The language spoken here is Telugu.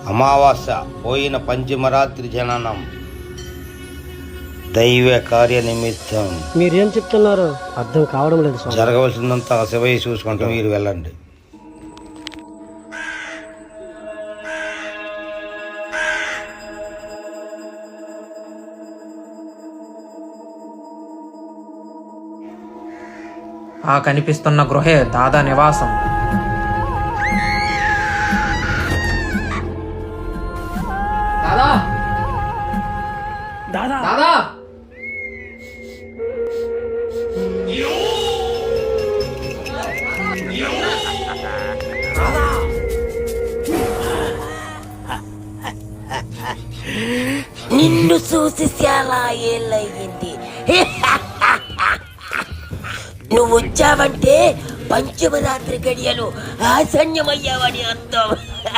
అమావాస్య పోయిన పంచమరాత్రి జననం దైవ కార్య నిమిత్తం. మీరేం చెప్తున్నారు అర్థం కావడం లేదు స్వామి. జరగవలసిందంతా శివయ్య చూసుకుంటూ మీరు వెళ్ళండి. ఆ కనిపిస్తున్న గృహే దాదా నివాసం. దాదా దాదా దాదా నిన్ను చూసి చాలా ఏళ్ళయింది. నువ్వు వచ్చావంటే పంచమరాత్రి గడియలు ఆసన్యమయ్యావని అర్థం.